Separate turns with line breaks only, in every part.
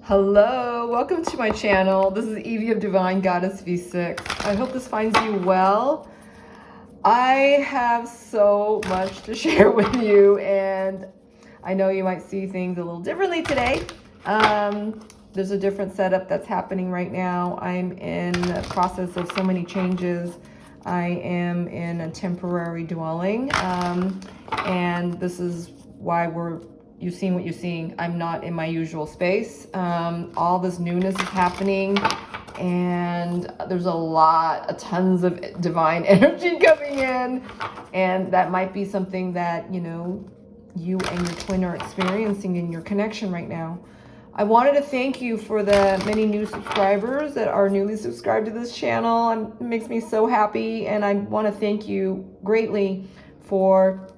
Hello, welcome to my channel. This is Evie of Divine Goddess V6. I hope this finds you well. I have so much to share with you, and I know you might see things a little differently today. There's a different setup that's happening right now. I'm in the process of so many changes. I am in a temporary dwelling, and this is why you're seeing what you're seeing. I'm not in my usual space. All this newness is happening, and there's tons of divine energy coming in, and that might be something that you and your twin are experiencing in your connection right now. I wanted to thank you for the many new subscribers that are newly subscribed to this channel. It makes me so happy, and I want to thank you greatly for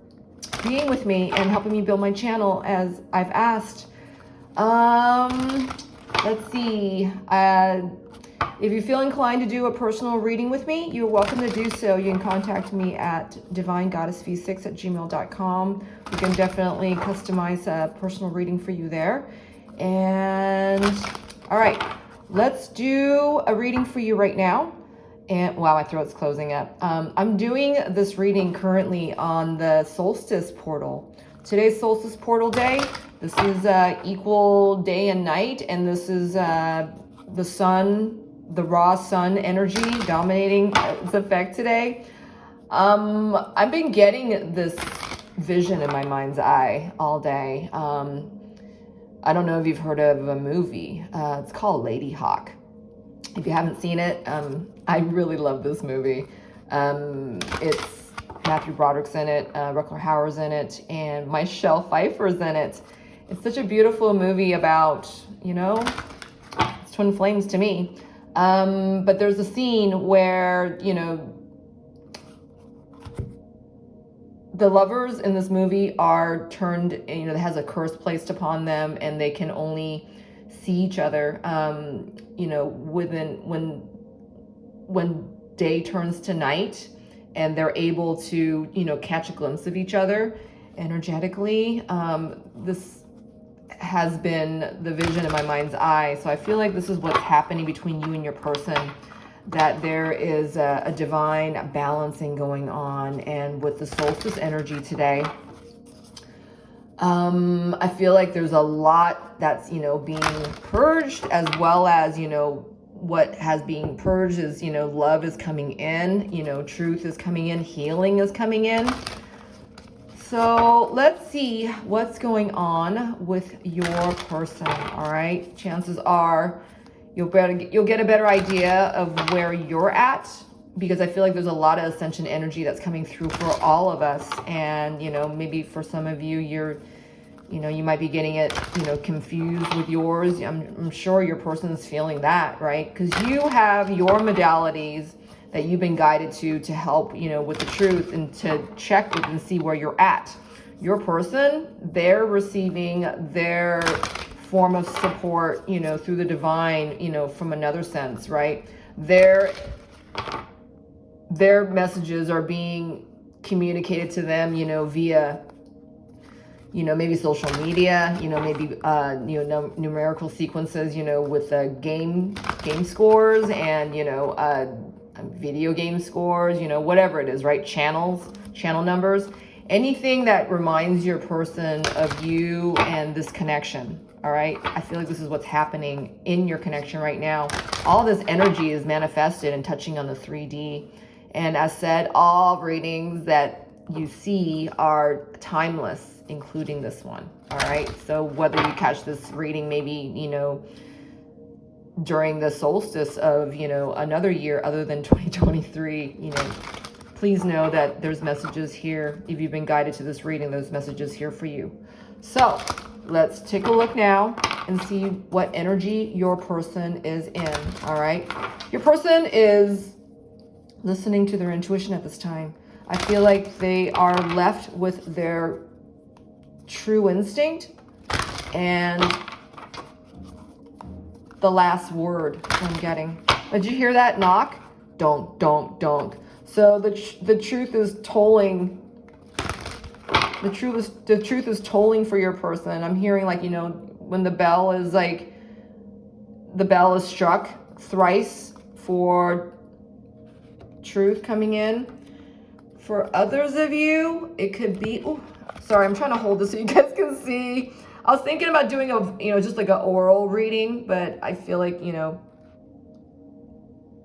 being with me and helping me build my channel as I've asked. Let's see. If you feel inclined to do a personal reading with me, you're welcome to do so. You can contact me at divinegoddessv6@gmail.com. We can definitely customize a personal reading for you there. And all right, let's do a reading for you right now. And wow, my throat's closing up. I'm doing this reading currently on the solstice portal. Today's solstice portal day. This is equal day and night, and this is the sun, the raw sun energy dominating its effect today. I've been getting this vision in my mind's eye all day. I don't know if you've heard of a movie. It's called Lady Hawk. If you haven't seen it, I really love this movie. It's Matthew Broderick's in it, Rutger Hauer's in it, and Michelle Pfeiffer's in it. It's such a beautiful movie about, it's twin flames to me. But there's a scene where, the lovers in this movie are turned, it has a curse placed upon them, and they can only see each other, when day turns to night, and they're able to, catch a glimpse of each other energetically. This has been the vision in my mind's eye. So I feel like this is what's happening between you and your person, that there is a divine balancing going on. And with the solstice energy today, I feel like there's a lot that's, being purged, as well as, what has been purged is, love is coming in, truth is coming in, healing is coming in. So let's see what's going on with your person. All right. Chances are you'll get a better idea of where you're at, because I feel like there's a lot of ascension energy that's coming through for all of us. And, maybe for some of you, you might be getting it, confused with yours. I'm sure your person's feeling that, right? Because you have your modalities that you've been guided to help, with the truth, and to check with and see where you're at. Your person, they're receiving their form of support, through the divine, from another sense, right? Their messages are being communicated to them, via, maybe social media, maybe, numerical sequences, with game scores, and, video game scores, whatever it is, right? Channel numbers, anything that reminds your person of you and this connection. All right. I feel like this is what's happening in your connection right now. All this energy is manifested and touching on the 3D. And as said, all readings that you see are timeless, including this one. All right. So whether you catch this reading, maybe, during the solstice of, another year other than 2023, please know that there's messages here. If you've been guided to this reading, there's messages here for you. So let's take a look now and see what energy your person is in. All right. Your person is listening to their intuition at this time. I feel like they are left with their true instinct and the last word I'm getting. Did you hear that knock? Don't. So the truth is tolling. The truth is tolling for your person. I'm hearing, like, when the bell is like the bell is struck thrice for truth coming in. For others of you, it could be, oh, sorry, I'm trying to hold this so you guys can see. I was thinking about doing just like an oral reading, but I feel like, the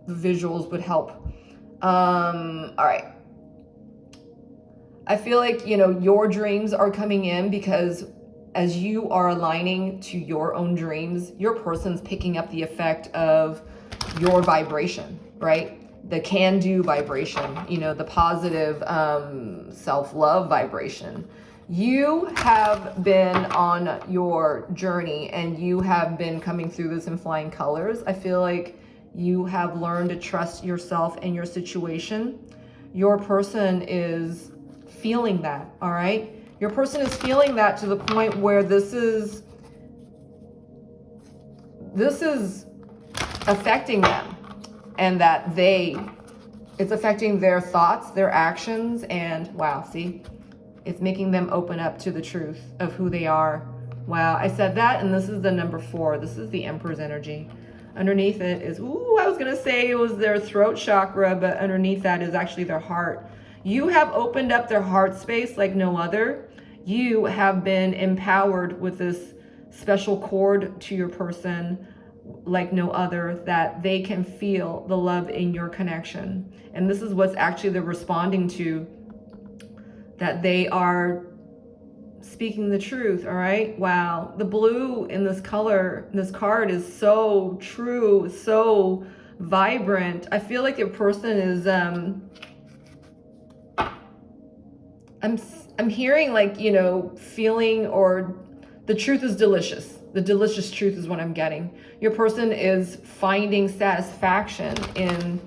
visuals would help. All right. I feel like, your dreams are coming in because as you are aligning to your own dreams, your person's picking up the effect of your vibration, right? The can-do vibration, the positive self-love vibration. You have been on your journey and you have been coming through this in flying colors. I feel like you have learned to trust yourself and your situation. Your person is feeling that, all right? Your person is feeling that to the point where this is affecting them, and that it's affecting their thoughts, their actions, and wow, see? It's making them open up to the truth of who they are. Wow, I said that, and this is the number 4. This is the Emperor's energy. Underneath it is, I was gonna say it was their throat chakra, but underneath that is actually their heart. You have opened up their heart space like no other. You have been empowered with this special cord to your person like no other, that they can feel the love in your connection. And this is what's actually they're responding to, that they are speaking the truth, all right? Wow, the blue in this color, this card is so true, so vibrant. I feel like your person is, I'm hearing like, feeling, or the truth is delicious. The delicious truth is what I'm getting. Your person is finding satisfaction in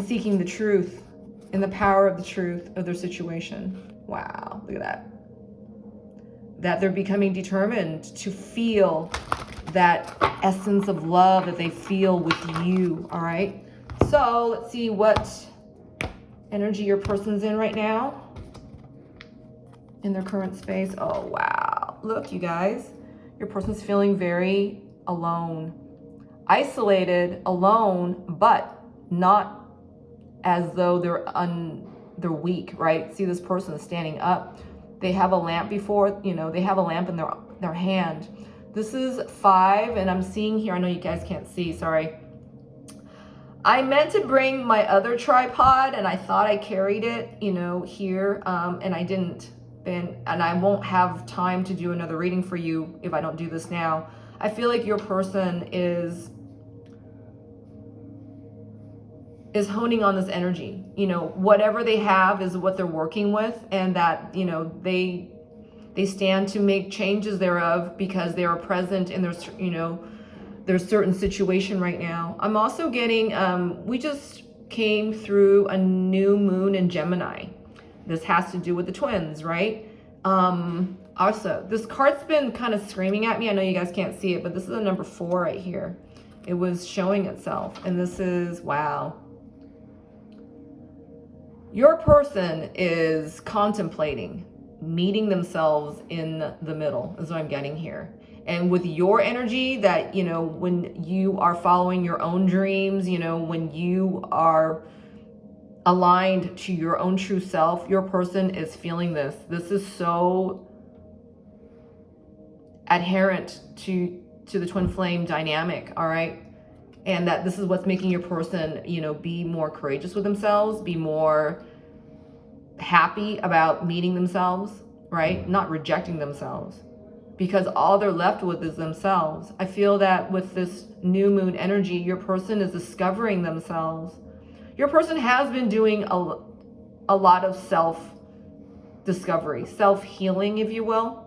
seeking the truth, in the power of the truth of their situation. Wow, look at that. That they're becoming determined to feel that essence of love that they feel with you, all right? So let's see what energy your person's in right now, in their current space. Oh, wow. Look, you guys, your person's feeling very alone, isolated, alone, but not as though they're weak, right? See, this person is standing up. They have a lamp they have a lamp in their hand. This is 5, and I'm seeing here, I know you guys can't see, sorry. I meant to bring my other tripod, and I thought I carried it, here, and I didn't. And I won't have time to do another reading for you if I don't do this now. I feel like your person is honing on this energy. Whatever they have is what they're working with, and that, they stand to make changes thereof because they are present in their certain situation right now. I'm also getting, we just came through a new moon in Gemini. This has to do with the twins, right? Also, this card's been kind of screaming at me. I know you guys can't see it, but this is a number 4 right here. It was showing itself, and this is, wow. Your person is contemplating meeting themselves in the middle, is what I'm getting here. And with your energy that, when you are following your own dreams, when you are aligned to your own true self, your person is feeling this. This is so adherent to the twin flame dynamic, all right? And that this is what's making your person, be more courageous with themselves, be more happy about meeting themselves, right? Not rejecting themselves, because all they're left with is themselves. I feel that with this new moon energy, your person is discovering themselves. Your person has been doing a lot of self-discovery, self-healing, if you will.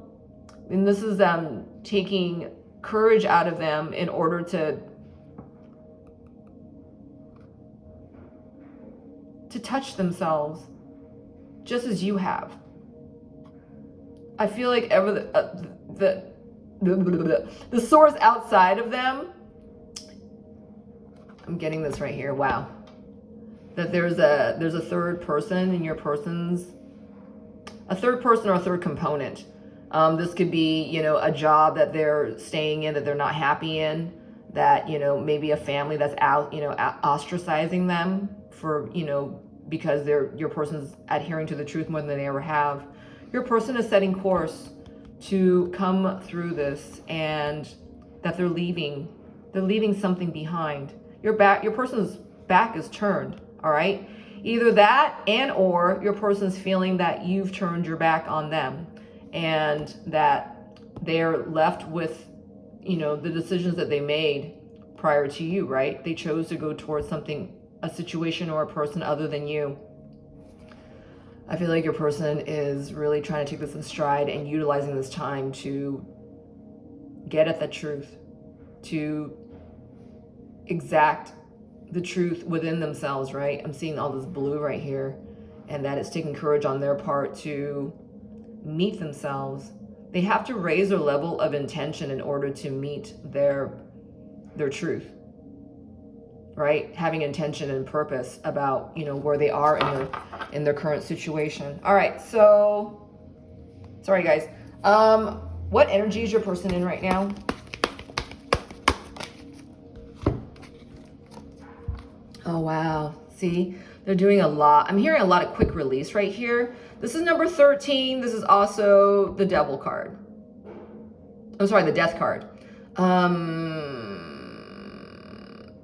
And this is taking courage out of them in order to touch themselves, just as you have. I feel like the source outside of them, I'm getting this right here, wow. That there's a third person in your person's, a third person or a third component. This could be, a job that they're staying in that they're not happy in. that, you know, maybe a family that's out, you know, ostracizing them for, you know, because your person's adhering to the truth more than they ever have. Your person is setting course to come through this, and that they're leaving something behind. Your person's back is turned, all right? Either that, and or your person's feeling that you've turned your back on them, and that they're left with, you know, the decisions that they made prior to you, right? They chose to go towards something, a situation or a person other than you. I feel like your person is really trying to take this in stride and utilizing this time to get at the truth, to exact the truth within themselves, right? I'm seeing all this blue right here, and that it's taking courage on their part to meet themselves. They have to raise their level of intention in order to meet their truth, right? Having intention and purpose about, you know, where they are in their current situation. All right, so sorry guys. What energy is your person in right now? Oh wow, see, they're doing a lot. I'm hearing a lot of quick release right here. This is number 13. This is also the Devil card. I'm sorry, the Death card. A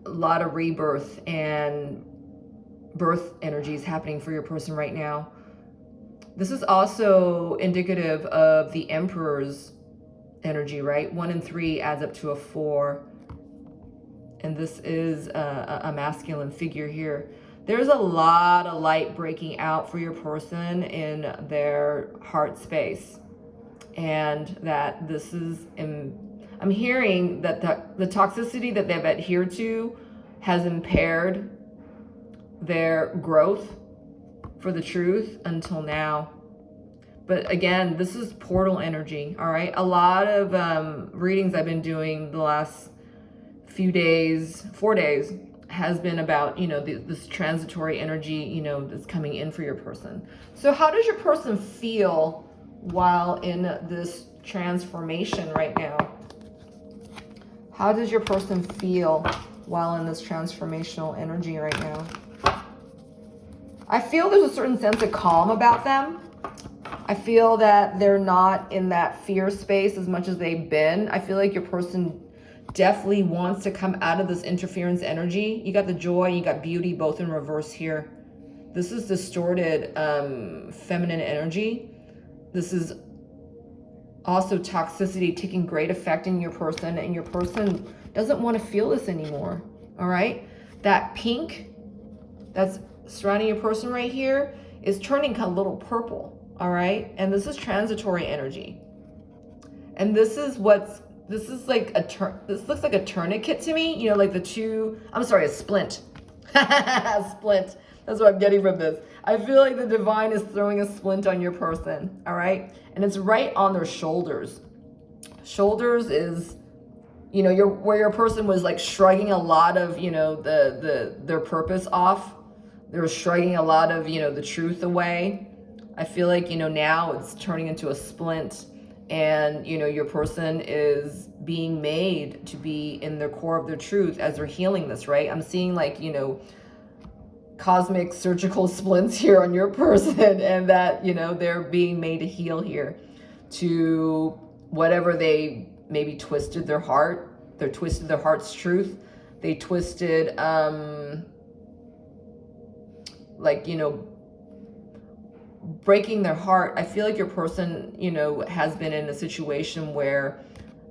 lot of rebirth and birth energies happening for your person right now. This is also indicative of the Emperor's energy, right? 1 and 3 adds up to a 4. And this is a masculine figure here. There's a lot of light breaking out for your person in their heart space. And that this is, I'm hearing that the toxicity that they've adhered to has impaired their growth for the truth until now. But again, this is portal energy, all right? A lot of readings I've been doing the last few days, 4 days, has been about, you know, this transitory energy, you know, that's coming in for your person. So how does your person feel while in this transformation right now? How does your person feel while in this transformational energy right now? I feel there's a certain sense of calm about them. I feel that they're not in that fear space as much as they've been. I feel like your person definitely wants to come out of this interference energy. You got the joy, you got beauty, both in reverse here. This is distorted feminine energy. This is also toxicity taking great effect in your person, and your person doesn't want to feel this anymore, all right? That pink that's surrounding your person right here is turning a little purple, all right? And this is transitory energy. And this is like this looks like a tourniquet to me, you know, like a splint. A splint. That's what I'm getting from this. I feel like the divine is throwing a splint on your person, all right? And it's right on their shoulders. Shoulders is, you know, where your person was like shrugging a lot of, you know, their purpose off. They're shrugging a lot of, you know, the truth away. I feel like, you know, now it's turning into a splint, and, you know, your person is being made to be in the core of their truth as they're healing this, right? I'm seeing like, you know, cosmic surgical splints here on your person, and that, you know, they're being made to heal here to whatever they maybe twisted their heart. They twisted their heart's truth. They twisted, like, you know, breaking their heart. I feel like your person, you know, has been in a situation where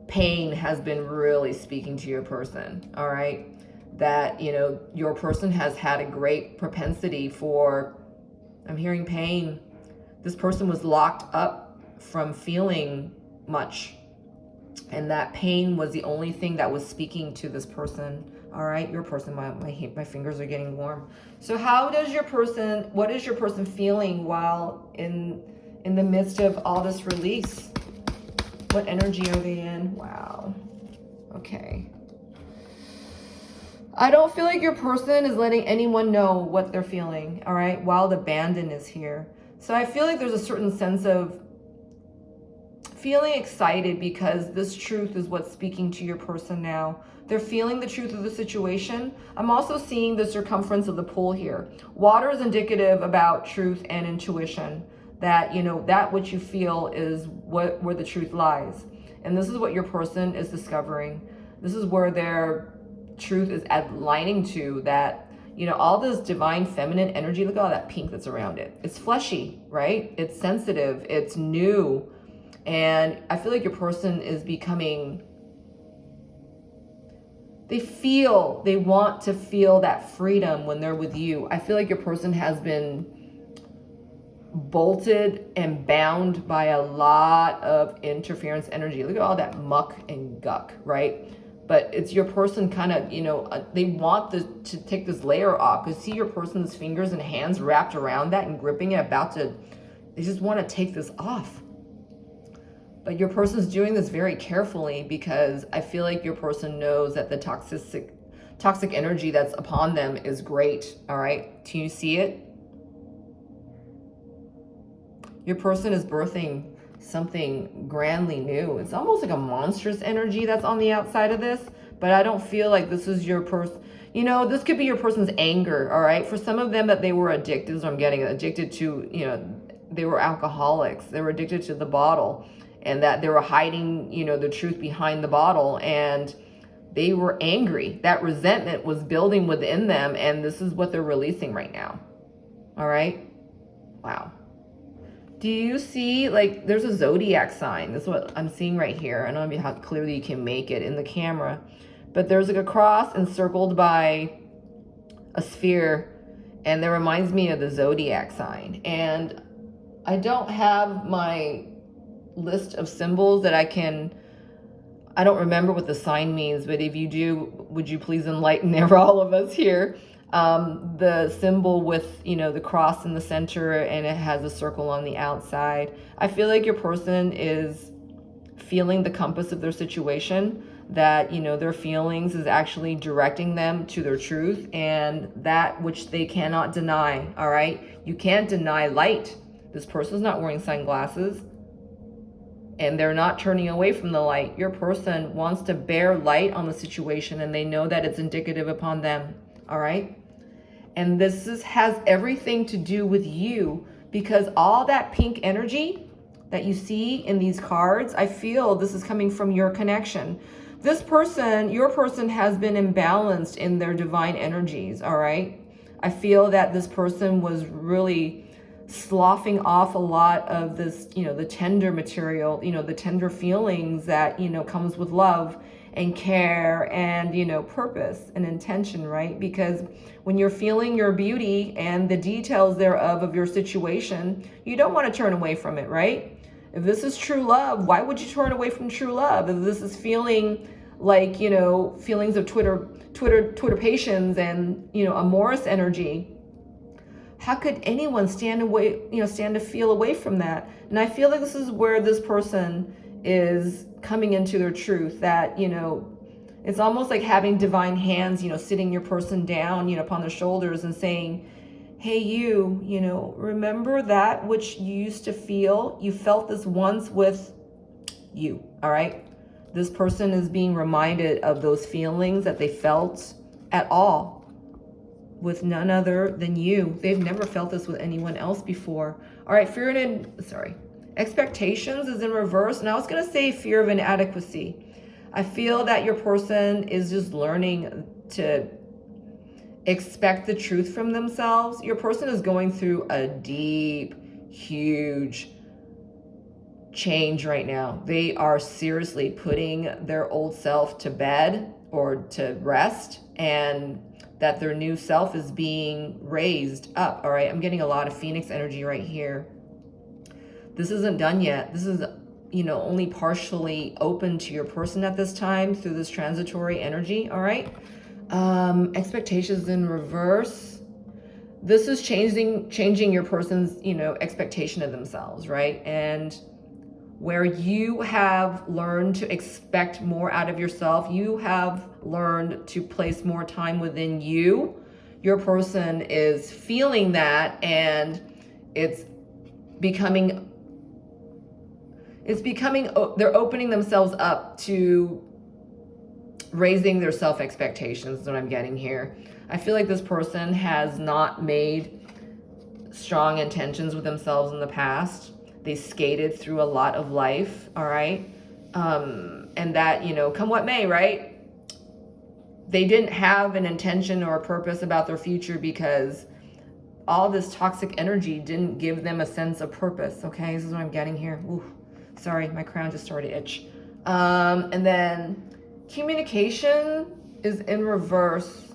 pain has been really speaking to your person, all right? That, you know, your person has had a great propensity for, I'm hearing pain. This person was locked up from feeling much, and that pain was the only thing that was speaking to this person. All right, your person, my fingers are getting warm. So what is your person feeling while in the midst of all this release? What energy are they in? Wow. Okay. I don't feel like your person is letting anyone know what they're feeling, all right, while the abandon is here. So I feel like there's a certain sense of feeling excited because this truth is what's speaking to your person now. They're feeling the truth of the situation. I'm also seeing the circumference of the pool here. Water is indicative about truth and intuition, that, you know, that which you feel is where the truth lies. And this is what your person is discovering. This is where their truth is aligning to, that, you know, all this divine feminine energy. Look at all that pink that's around it. It's fleshy, right? It's sensitive, it's new. And I feel like your person is becoming, they want to feel that freedom when they're with you. I feel like your person has been bolted and bound by a lot of interference energy. Look at all that muck and guck, right? But it's your person kind of, you know, they want to take this layer off, because see your person's fingers and hands wrapped around that and gripping it, they just want to take this off. But your person's doing this very carefully, because I feel like your person knows that the toxic energy that's upon them is great. All right, can you see it? Your person is birthing something grandly new. It's almost like a monstrous energy that's on the outside of this, but I don't feel like this is your person. You know, this could be your person's anger, all right? For some of them, that they were addicted, is what I'm getting, addicted to, you know, they were alcoholics. They were addicted to the bottle, and that they were hiding, you know, the truth behind the bottle, and they were angry. That resentment was building within them, and this is what they're releasing right now. All right? Wow. Do you see, like, there's a zodiac sign. This is what I'm seeing right here. I don't know how clearly you can make it in the camera, but there's like a cross encircled by a sphere, and that reminds me of the zodiac sign. And I don't have my list of symbols that I don't remember what the sign means, but if you do, would you please enlighten all of us here? The symbol with, you know, the cross in the center, and it has a circle on the outside. I feel like your person is feeling the compass of their situation, that, you know, their feelings is actually directing them to their truth, and that which they cannot deny. All right, you can't deny light. This person's not wearing sunglasses, and they're not turning away from the light. Your person wants to bear light on the situation, and they know that it's indicative upon them. All right. And this has everything to do with you, because all that pink energy that you see in these cards, I feel this is coming from your connection. This person, your person, has been imbalanced in their divine energies. All right. I feel that this person was really sloughing off a lot of this, you know, the tender material, you know, the tender feelings that, you know, comes with love and care and, you know, purpose and intention, right? Because when you're feeling your beauty and the details thereof of your situation, you don't want to turn away from it, right? If this is true love, why would you turn away from true love? If this is feeling like, you know, feelings of Twitter-patience and, you know, amorous energy, how could anyone stand to feel away from that? And I feel like this is where this person is coming into their truth, that, you know, it's almost like having divine hands, you know, sitting your person down, you know, upon their shoulders and saying, hey, you know, remember that which you used to feel? You felt this once with you, all right? This person is being reminded of those feelings that they felt at all with none other than you. They've never felt this with anyone else before. All right, expectations is in reverse. And I was going to say fear of inadequacy. I feel that your person is just learning to expect the truth from themselves. Your person is going through a deep, huge change right now. They are seriously putting their old self to bed or to rest, and that their new self is being raised up. All right, I'm getting a lot of Phoenix energy right here. This isn't done yet. This is, you know, only partially open to your person at this time through this transitory energy. All right. Expectations in reverse. This is changing your person's, you know, expectation of themselves, right? And where you have learned to expect more out of yourself, you have learned to place more time within you. Your person is feeling that, and it's It's becoming, they're opening themselves up to raising their self-expectations is what I'm getting here. I feel like this person has not made strong intentions with themselves in the past. They skated through a lot of life, all right? And that, you know, come what may, right? They didn't have an intention or a purpose about their future because all this toxic energy didn't give them a sense of purpose, okay? This is what I'm getting here. Ooh, sorry, my crown just started to itch. And then communication is in reverse.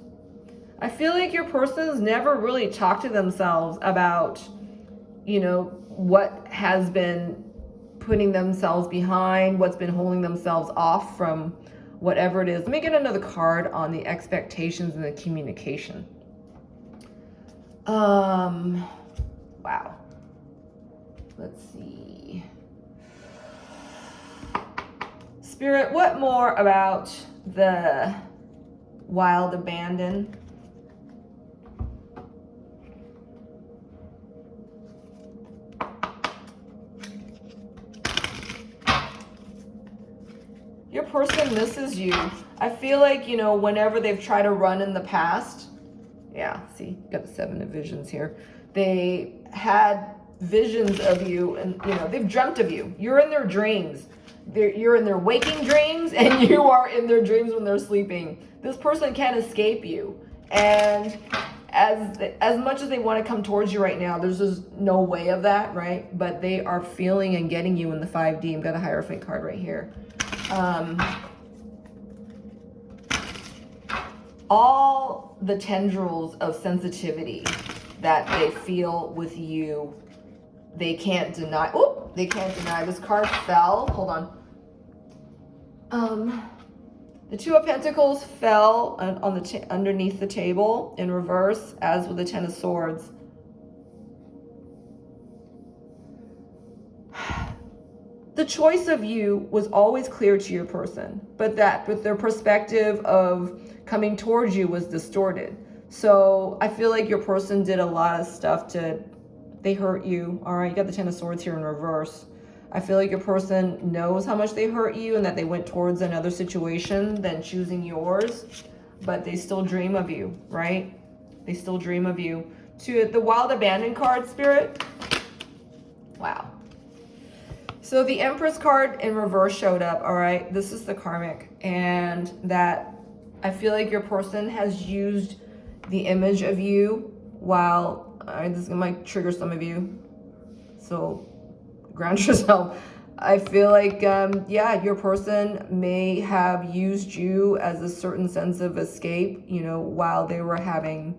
I feel like your person's never really talked to themselves about, you know, what has been putting themselves behind, what's been holding themselves off from whatever it is. Let me get another card on the expectations and the communication. Wow. Let's see. Spirit, what more about the wild abandon? Your person misses you. I feel like, you know, whenever they've tried to run in the past, yeah, see, got the 7 of visions here. They had visions of you and, you know, they've dreamt of you. You're in their dreams. You're in their waking dreams and you are in their dreams when they're sleeping. This person can't escape you. And as much as they want to come towards you right now, there's just no way of that, right? But they are feeling and getting you in the 5D. I've got a Hierophant card right here. All the tendrils of sensitivity that they feel with you, they can't deny. Oh, they can't deny. This card fell. Hold on. The 2 of Pentacles fell on the underneath the table in reverse, as with the 10 of Swords. The choice of you was always clear to your person, but their perspective of coming towards you was distorted. So I feel like your person did a lot of stuff they hurt you. All right, you got the 10 of Swords here in reverse. I feel like your person knows how much they hurt you and that they went towards another situation than choosing yours, but they still dream of you, right? They still dream of you. To the wild abandon card, Spirit. Wow. So the Empress card in reverse showed up, all right? This is the karmic, and that I feel like your person has used the image of you while, this might trigger some of you, so ground yourself. I feel like, yeah, your person may have used you as a certain sense of escape, you know, while they were having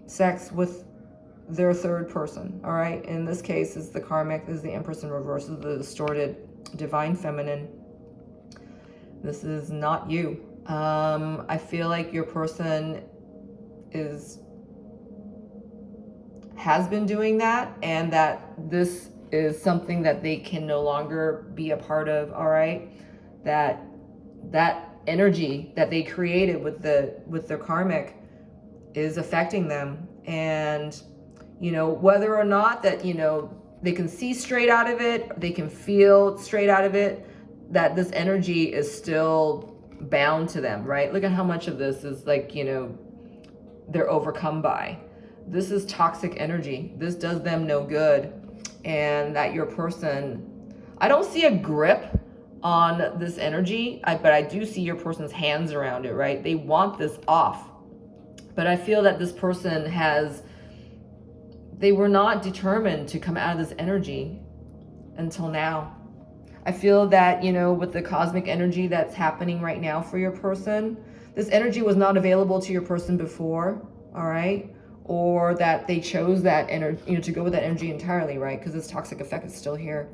sex with their third person, all right? In this case, is the karmic, is the Empress in reverse, is the distorted divine feminine. This is not you. I feel like your person has been doing that, and that this is something that they can no longer be a part of, all right? That energy that they created with their karmic is affecting them. And you know, whether or not that, you know, they can see straight out of it, they can feel straight out of it, that this energy is still bound to them, right? Look at how much of this is like, you know, they're overcome by. This is toxic energy. This does them no good. And that your person, I don't see a grip on this energy, but I do see your person's hands around it, right? They want this off. But I feel that this person they were not determined to come out of this energy until now. I feel that, you know, with the cosmic energy that's happening right now for your person, this energy was not available to your person before, all right? Or that they chose that energy, you know, to go with that energy entirely, right? Because this toxic effect is still here.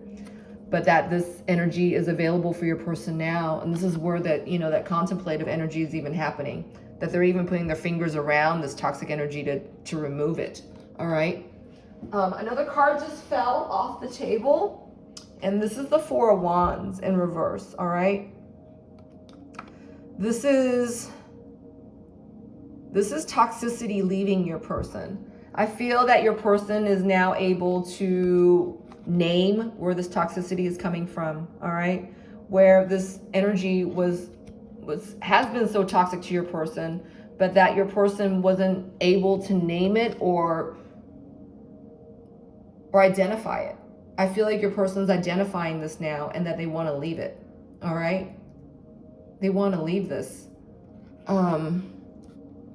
But that this energy is available for your person now. And this is where that, you know, that contemplative energy is even happening. That they're even putting their fingers around this toxic energy to remove it, all right? Another card just fell off the table, and this is the 4 of Wands in reverse, all right? This is toxicity leaving your person. I feel that your person is now able to name where this toxicity is coming from, all right? Where this energy has been so toxic to your person, but that your person wasn't able to name it or identify it. I feel like your person's identifying this now and that they want to leave it, all right? They want to leave this.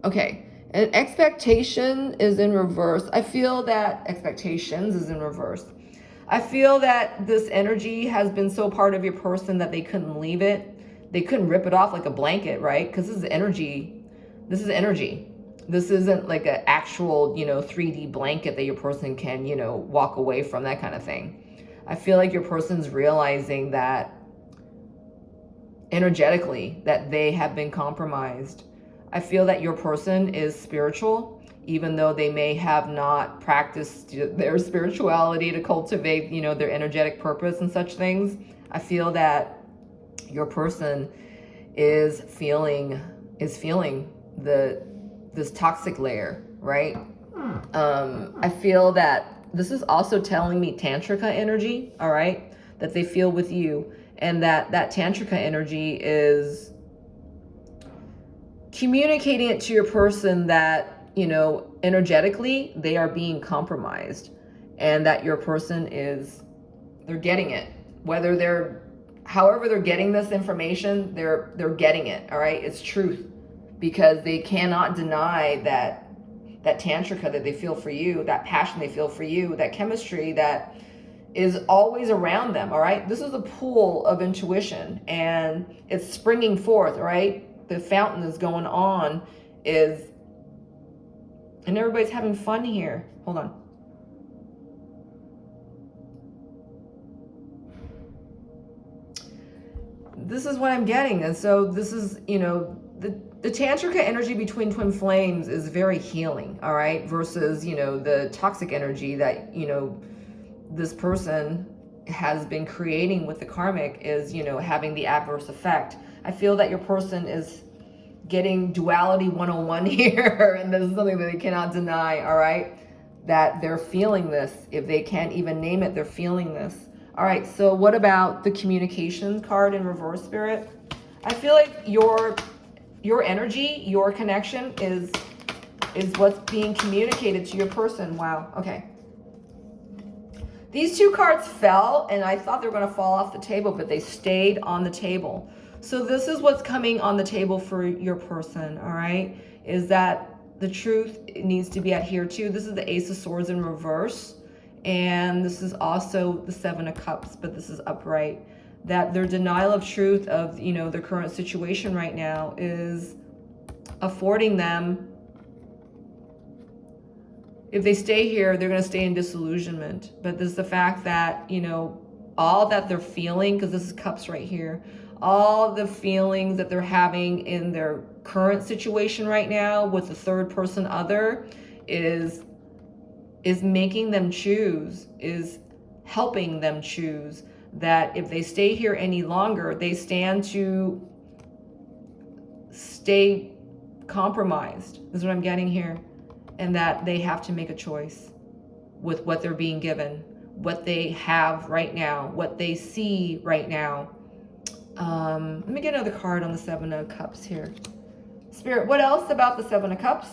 Okay. And expectation is in reverse. I feel that expectations is in reverse. I feel that this energy has been so part of your person that they couldn't leave it. They couldn't rip it off like a blanket, right? Because this is energy. This is energy. This isn't like an actual, 3D blanket that your person can, walk away from, that kind of thing. I feel like your person's realizing that energetically that they have been compromised. I feel that your person is spiritual, even though they may have not practiced their spirituality to cultivate, their energetic purpose and such things. I feel that your person is feeling this toxic layer, right? I feel that this is also telling me tantrika energy, all right, that they feel with you, and that tantrika energy is communicating it to your person that, energetically they are being compromised, and that your person they're getting it. However they're getting this information, they're getting it, all right? It's truth, because they cannot deny that tantrika that they feel for you, that passion they feel for you, that chemistry that is always around them, all right? This is a pool of intuition, and it's springing forth, right? The fountain is going on, and everybody's having fun here. Hold on. This is what I'm getting. And so this is, the tantrika energy between twin flames is very healing, all right? Versus, the toxic energy that, this person has been creating with the karmic is, having the adverse effect. I feel that your person is getting duality 101 here, and this is something that they cannot deny, all right? That they're feeling this. If they can't even name it, they're feeling this. All right, so what about the communication card in reverse, Spirit? I feel like your energy, your connection is what's being communicated to your person. Wow, okay. These two cards fell, and I thought they were going to fall off the table, but they stayed on the table. So this is what's coming on the table for your person, all right? Is that the truth needs to be adhered to. This is the Ace of Swords in reverse, and this is also the Seven of Cups, but this is upright. That their denial of truth of, their current situation right now is affording them, if they stay here, they're going to stay in disillusionment. But this is the fact that, all that they're feeling, because this is cups right here, all the feelings that they're having in their current situation right now with the third person other is making them choose, is helping them choose that if they stay here any longer, they stand to stay compromised. This is what I'm getting here. And that they have to make a choice with what they're being given, what they have right now, what they see right now. Let me get another card on the Seven of Cups here. Spirit, what else about the Seven of Cups?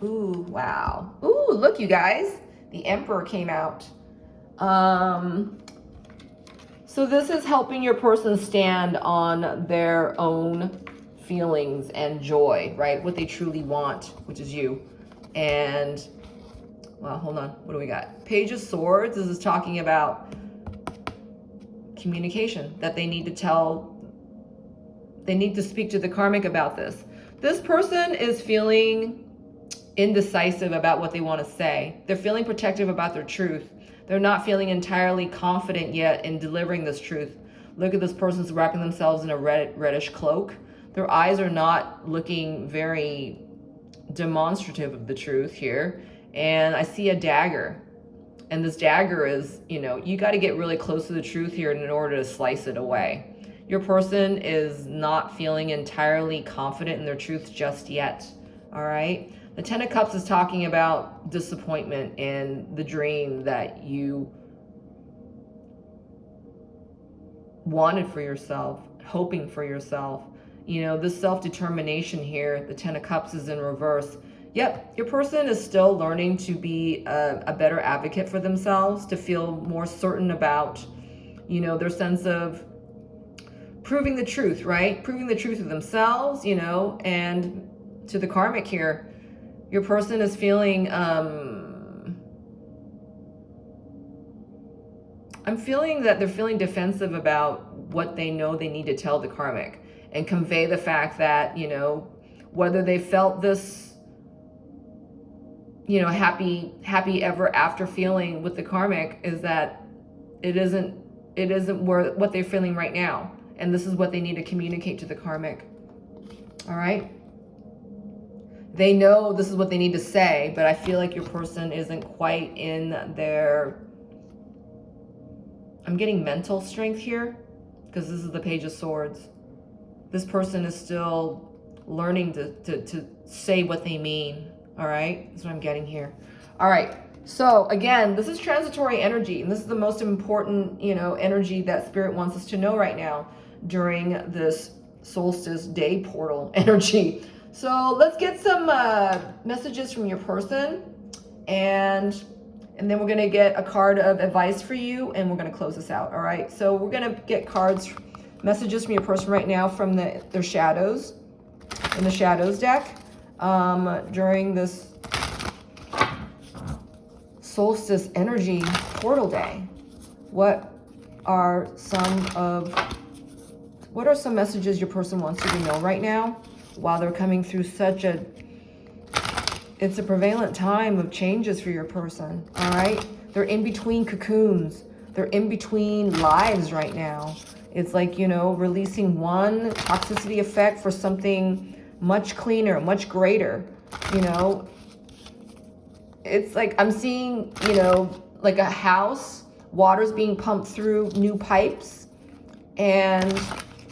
Ooh, wow. Ooh, look, you guys. The Emperor came out. So this is helping your person stand on their own feelings and joy, right? What they truly want, which is you. And, well, hold on. What do we got? Page of Swords. This is talking about communication, that they need to speak to the karmic about this. This person is feeling indecisive about what they want to say. They're feeling protective about their truth. They're not feeling entirely confident yet in delivering this truth. Look at this person's wrapping themselves in a reddish cloak. Their eyes are not looking very demonstrative of the truth here. And I see a dagger. And this dagger is, you got to get really close to the truth here in order to slice it away. your person is not feeling entirely confident in their truth just yet. All right. The Ten of Cups is talking about disappointment in the dream that you wanted for yourself, hoping for yourself. You know, this self-determination here, the Ten of Cups is in reverse. Yep, your person is still learning to be a better advocate for themselves, to feel more certain about, you know, their sense of proving the truth, right? Proving the truth of themselves, you know, and to the karmic here, your person is feeling, I'm feeling that they're feeling defensive about what they know they need to tell the karmic and convey the fact that, you know, whether they felt this, you know, happy ever after feeling with the karmic, is that it isn't what they're feeling right now. And this is what they need to communicate to the karmic. All right. They know this is what they need to say, but I feel like your person isn't quite in their, I'm getting mental strength here, because this is the Page of Swords. This person is still learning to say what they mean. All right, that's what I'm getting here. All right, so again, this is transitory energy, and this is the most important, you know, energy that Spirit wants us to know right now during this solstice day portal energy. So let's get some messages from your person, and then we're going to get a card of advice for you, and we're going to close this out. All right, so we're going to get messages from your person right now from their shadows, in the shadows deck, during this solstice energy portal day. What are some messages your person wants you to know right now while they're coming through it's a prevalent time of changes for your person, all right? They're in between cocoons. They're in between lives right now. It's like, you know, releasing one toxicity effect for something much cleaner, much greater, you know? It's like I'm seeing, you know, like a house, water's being pumped through new pipes, and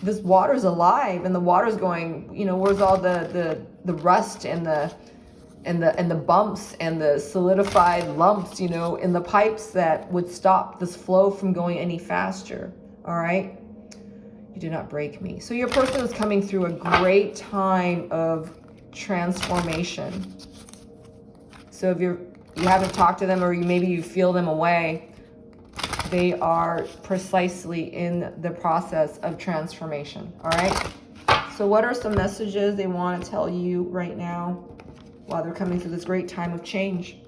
this water's alive, and the water's going, you know, where's all the rust and the bumps and the solidified lumps, you know, in the pipes that would stop this flow from going any faster. All right. You did not break me. So your person is coming through a great time of transformation. So if you haven't talked to them, or maybe you feel them away, they are precisely in the process of transformation. All right. So what are some messages they want to tell you right now while they're coming through this great time of change?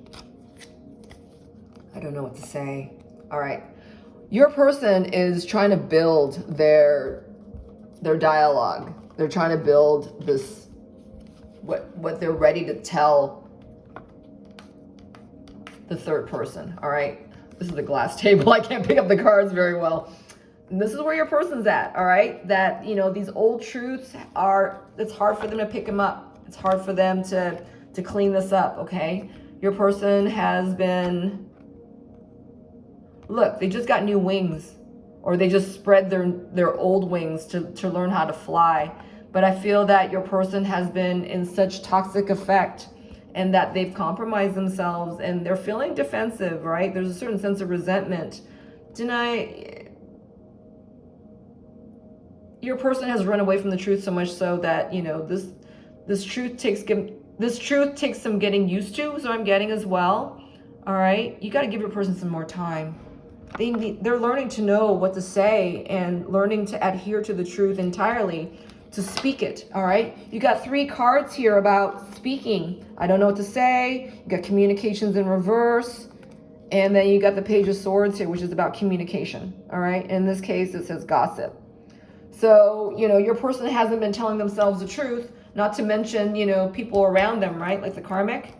I don't know what to say. All right. Your person is trying to build their dialogue. They're trying to build this, what they're ready to tell the third person. All right. This is a glass table. I can't pick up the cards very well. And this is where your person's at. All right. That, you know, these old truths it's hard for them to pick them up. It's hard for them to clean this up, okay? Your person has been, look, they just got new wings, or they just spread their old wings to learn how to fly. But I feel that your person has been in such toxic effect, and that they've compromised themselves, and they're feeling defensive, right? There's a certain sense of resentment. Your person has run away from the truth so much so that, you know, this truth takes some getting used to, so I'm getting as well. All right, you got to give your person some more time. They're learning to know what to say and learning to adhere to the truth entirely, to speak it. All right, you got 3 cards here about speaking. I don't know what to say. You got communications in reverse, and then you got the Page of Swords here, which is about communication. All right, in this case it says gossip. So, you know, your person hasn't been telling themselves the truth, not to mention, you know, people around them, right? Like the karmic.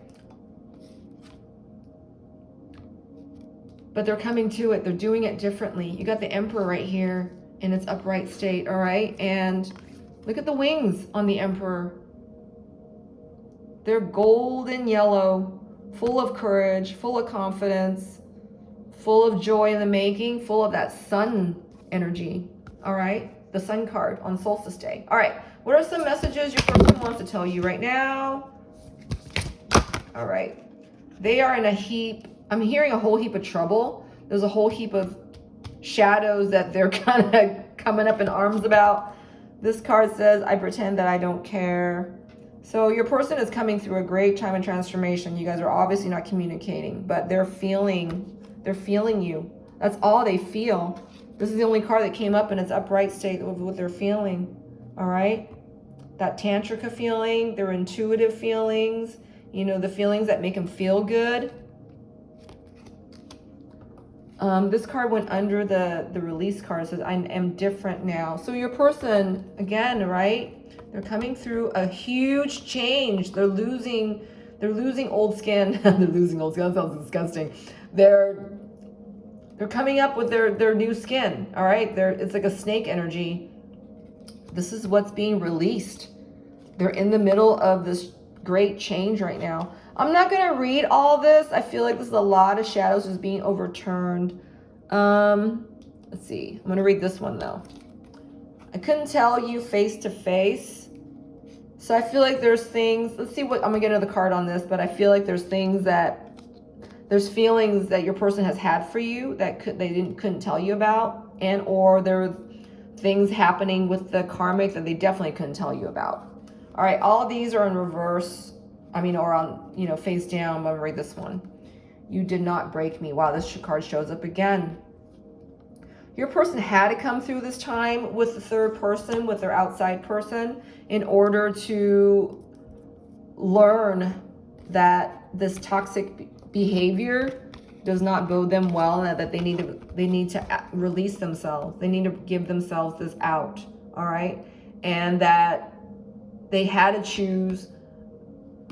But they're coming to it. They're doing it differently. You got the Emperor right here in its upright state, all right? And look at the wings on the Emperor. They're golden yellow, full of courage, full of confidence, full of joy in the making, full of that sun energy, all right? the Sun card on Solstice Day. All right, what are some messages your person wants to tell you right now? All right, they are in a heap. I'm hearing a whole heap of trouble. There's a whole heap of shadows that they're kind of coming up in arms about. This card says, I pretend that I don't care. So your person is coming through a great time of transformation. You guys are obviously not communicating, but they're feeling you. That's all they feel. This is the only card that came up in its upright state of what they're feeling. All right? That tantrika feeling, their intuitive feelings, you know, the feelings that make them feel good. This card went under the release card. It says, I am different now. So your person, again, right? They're coming through a huge change. They're losing old skin. They're losing old skin. That sounds disgusting. They're coming up with their new skin. All right? It's like a snake energy. This is what's being released. They're in the middle of this great change right now. I'm not going to read all this. I feel like this is a lot of shadows just being overturned. Let's see. I'm going to read this one, though. I couldn't tell you face to face. So I feel like there's things. Let's see what I'm going to get another card on this, but I feel like there's feelings that your person has had for you that couldn't tell you about, and or there were things happening with the karmic that they definitely couldn't tell you about. All right, all of these are in reverse. Or on, face down. I'm going to read this one. You did not break me. Wow, this card shows up again. Your person had to come through this time with the third person, with their outside person, in order to learn that this toxic behavior does not bode them well, and that they need to release themselves. They need to give themselves this out, all right? And that they had to choose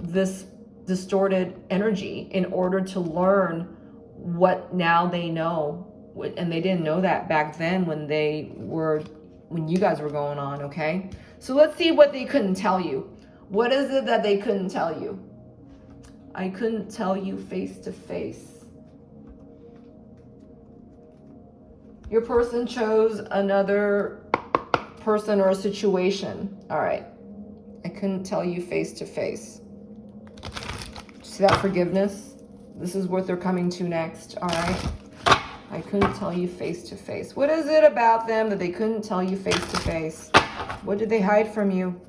this distorted energy in order to learn what now they know. And they didn't know that back then when you guys were going on, okay? So let's see what they couldn't tell you. What is it that they couldn't tell you? I couldn't tell you face to face. Your person chose another person or a situation. All right. I couldn't tell you face to face. See that forgiveness? This is what they're coming to next, all right? I couldn't tell you face to face. What is it about them that they couldn't tell you face to face? What did they hide from you?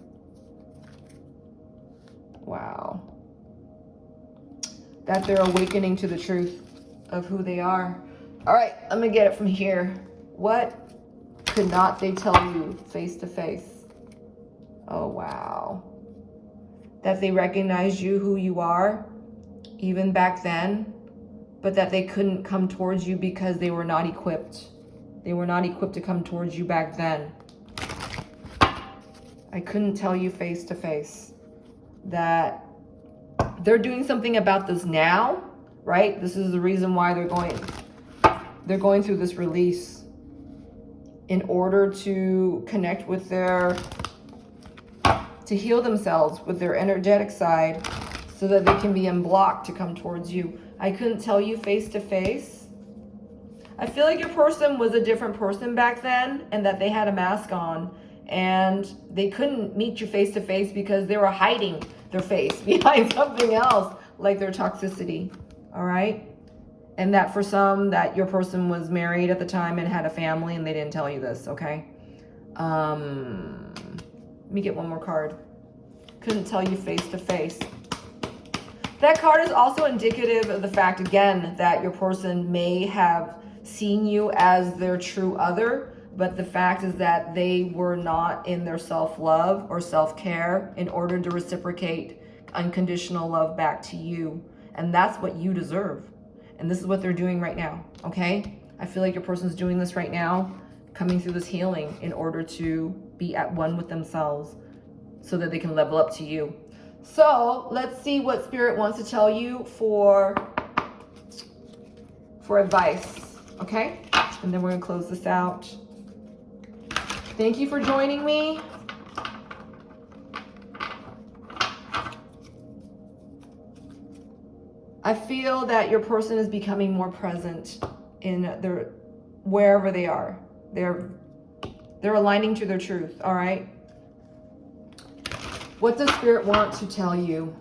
Wow. That they're awakening to the truth of who they are. All right, I'm gonna get it from here. What could not they tell you face to face? Oh, wow. That they recognize you, who you are, even back then, but that they couldn't come towards you because they were not equipped. They were not equipped to come towards you back then. I couldn't tell you face to face. That they're doing something about this now, right? This is the reason why they're going through this release in order to connect with to heal themselves with their energetic side so that they can be unblocked to come towards you. I couldn't tell you face to face. I feel like your person was a different person back then, and that they had a mask on, and they couldn't meet you face to face because they were hiding their face behind something else, like their toxicity, all right? And that for some, that your person was married at the time and had a family, and they didn't tell you this, okay? Let me get one more card. Couldn't tell you face to face. That card is also indicative of the fact, again, that your person may have seen you as their true other, but the fact is that they were not in their self-love or self-care in order to reciprocate unconditional love back to you. And that's what you deserve. And this is what they're doing right now, okay? I feel like your person's doing this right now, coming through this healing in order to be at one with themselves so that they can level up to you. So let's see what Spirit wants to tell you for advice, okay? And then we're gonna close this out. Thank you for joining me. I feel that your person is becoming more present in wherever they are. They're They're aligning to their truth, all right? What does Spirit want to tell you?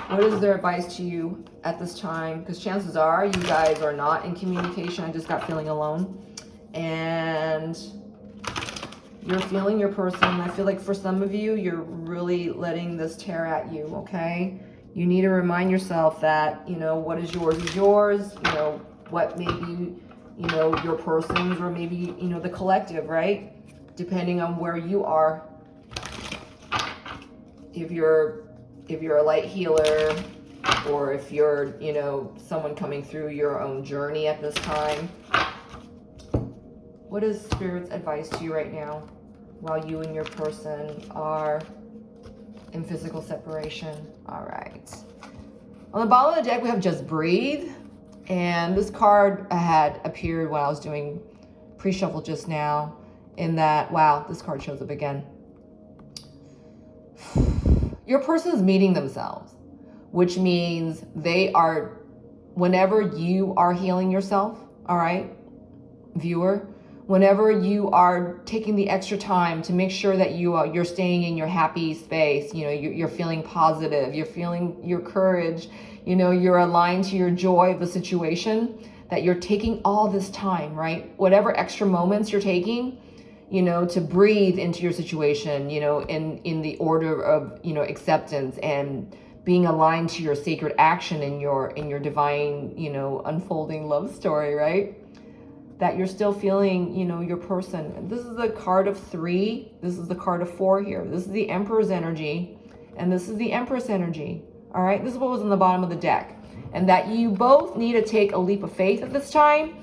What is their advice to you at this time? Because chances are you guys are not in communication. I just got feeling alone. And you're feeling your person. I feel like for some of you, you're really letting this tear at you, okay? You need to remind yourself that, you know, what is yours, you know, what maybe, you know, your person's, or maybe, you know, the collective, right? Depending on where you are. If you're a light healer, or if you're, you know, someone coming through your own journey at this time. What is Spirit's advice to you right now while you and your person are in physical separation? All right. On the bottom of the deck, we have Just Breathe. And this card had appeared when I was doing pre-shuffle just now, in that, wow, this card shows up again. Your person is meeting themselves, which means they are, whenever you are healing yourself, all right, viewer, whenever you are taking the extra time to make sure that you're staying in your happy space, you know, you're feeling positive, you're feeling your courage, you know, you're aligned to your joy of the situation, that you're taking all this time, right? Whatever extra moments you're taking, you know, to breathe into your situation, you know, in the order of, you know, acceptance, and being aligned to your sacred action in your divine, you know, unfolding love story, right? That you're still feeling, you know, your person. And this is the card of 3. This is the card of 4 here. This is the Emperor's energy, and this is the Empress energy. All right, this is what was on the bottom of the deck. And that you both need to take a leap of faith at this time.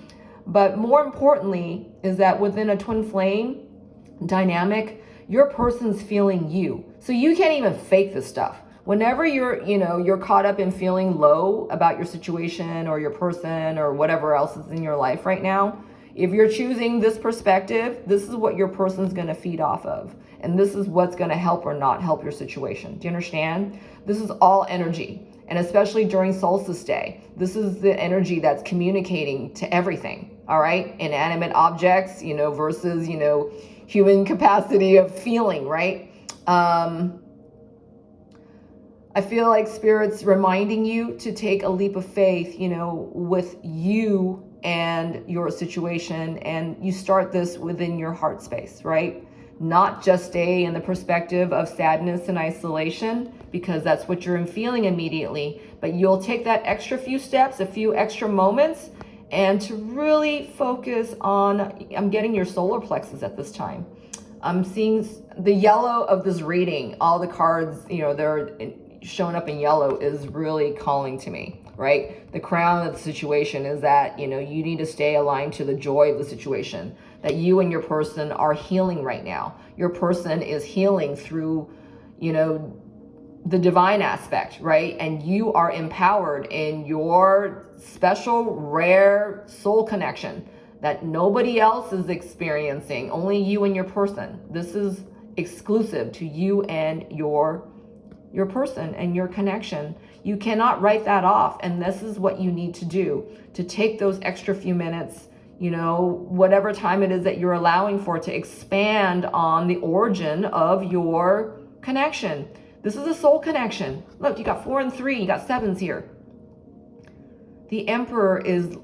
But more importantly is that within a twin flame dynamic, your person's feeling you. So you can't even fake this stuff. Whenever you're caught up in feeling low about your situation or your person or whatever else is in your life right now, if you're choosing this perspective, this is what your person's going to feed off of. And this is what's going to help or not help your situation. Do you understand? This is all energy. And especially during solstice day, this is the energy that's communicating to everything. All right. Inanimate objects, you know, versus, you know, human capacity of feeling, right? I feel like Spirit's reminding you to take a leap of faith, you know, with you and your situation. And you start this within your heart space, right? Not just stay in the perspective of sadness and isolation, because that's what you're feeling immediately. But you'll take that extra few steps, a few extra moments, and to really focus on, I'm getting your solar plexus at this time. I'm seeing the yellow of this reading, all the cards, you know, they're showing up in yellow, is really calling to me, right? The crown of the situation is that, you know, you need to stay aligned to the joy of the situation, that you and your person are healing right now. Your person is healing through, you know, the divine aspect, right? And you are empowered in your special, rare soul connection that nobody else is experiencing, only you and your person. This is exclusive to you and your person and your connection. You cannot write that off. And this is what you need to do, to take those extra few minutes, you know, whatever time it is that you're allowing for, to expand on the origin of your connection. This is a soul connection. Look, you got 4 and 3, you got 7s here. The Emperor is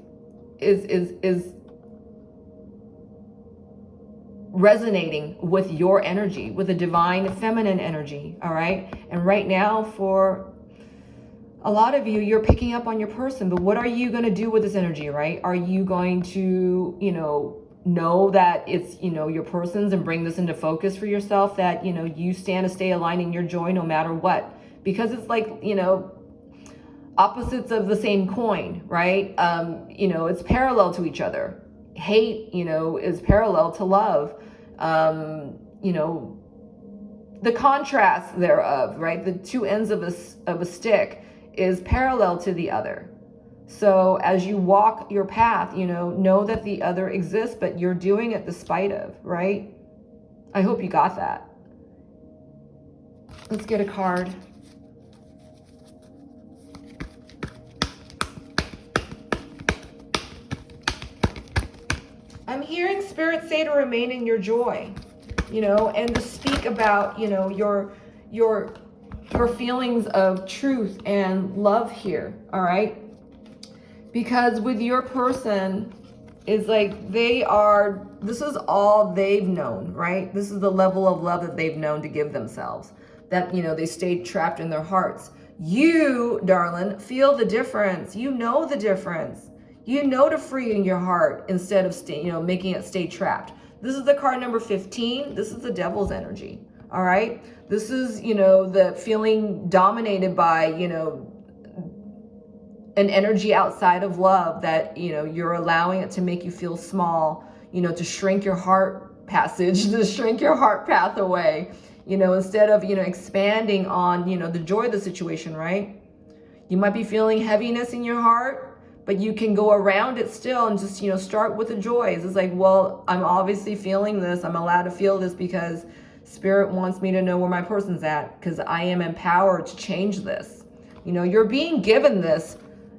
resonating with your energy, with the divine feminine energy, all right? And right now, for a lot of you, you're picking up on your person, but what are you going to do with this energy, right? Are you going to, you know that it's, you know, your person's, and bring this into focus for yourself, that, you know, you stand to stay aligned in your joy no matter what? Because it's like, you know, opposites of the same coin, right? You know, it's parallel to each other. Hate, you know, is parallel to love. You know, the contrast thereof, right? The two ends of a stick is parallel to the other. So as you walk your path, you know that the other exists, but you're doing it despite of, right? I hope you got that. Let's get a card. I'm hearing Spirit say to remain in your joy, you know, and to speak about, you know, your feelings of truth and love here, all right? Because with your person, is like this is all they've known, right? This is the level of love that they've known to give themselves, that, you know, they stayed trapped in their hearts. You, darling, feel the difference. You know the difference. You know to free in your heart instead of making it stay trapped. This is the card number 15. This is the devil's energy. All right. This is, you know, the feeling dominated by, you know, an energy outside of love, that, you know, you're allowing it to make you feel small, you know, to shrink your heart passage, to shrink your heart path away, you know, instead of, you know, expanding on, you know, the joy of the situation, right? You might be feeling heaviness in your heart, but you can go around it still and just, you know, start with the joys. It's like, well, I'm obviously feeling this. I'm allowed to feel this because Spirit wants me to know where my person's at, because I am empowered to change this. You know, you're being given this,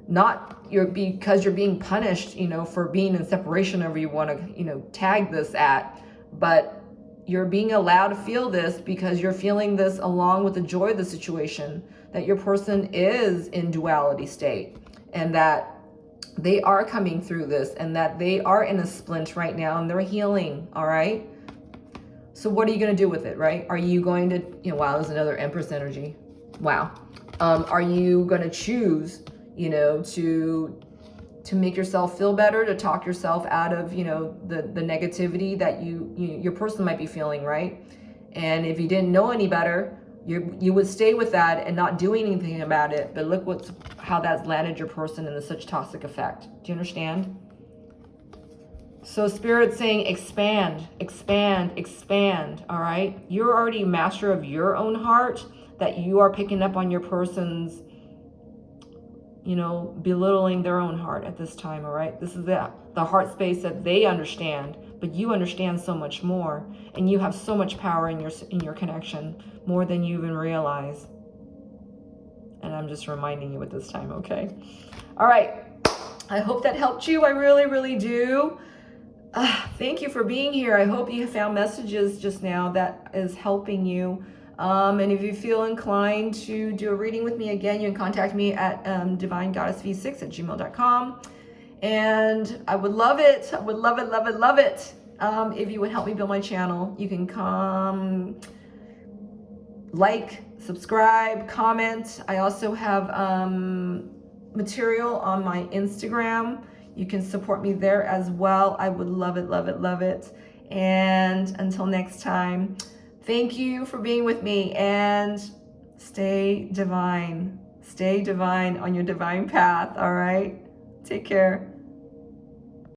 not because you're being punished, you know, for being in separation, however you want to, you know, tag this at, but you're being allowed to feel this because you're feeling this along with the joy of the situation, that your person is in duality state, and that they are coming through this, and that they are in a splint right now and they're healing. All right. So what are you going to do with it, right? Are you going to, you know, wow, there's another Empress energy. Wow. Are you going to choose, you know, to make yourself feel better, to talk yourself out of, you know, the negativity that your person might be feeling, right? And if you didn't know any better, you would stay with that and not do anything about it. But look how that's landed your person in such toxic effect. Do you understand? So Spirit's saying expand, expand, expand. All right. You're already master of your own heart, that you are picking up on your person's, you know, belittling their own heart at this time. All right. This is the heart space that they understand, but you understand so much more, and you have so much power in your connection, more than you even realize. And I'm just reminding you at this time. Okay. All right. I hope that helped you. I really, really do. Thank you for being here. I hope you found messages just now that is helping you. And if you feel inclined to do a reading with me, again, you can contact me at divinegoddessv6@gmail.com. And I would love it. I would love it, love it, love it. If you would help me build my channel. You can come like, subscribe, comment. I also have material on my Instagram. You can support me there as well. I would love it, love it, love it. And until next time, thank you for being with me, and stay divine. Stay divine on your divine path, all right? Take care.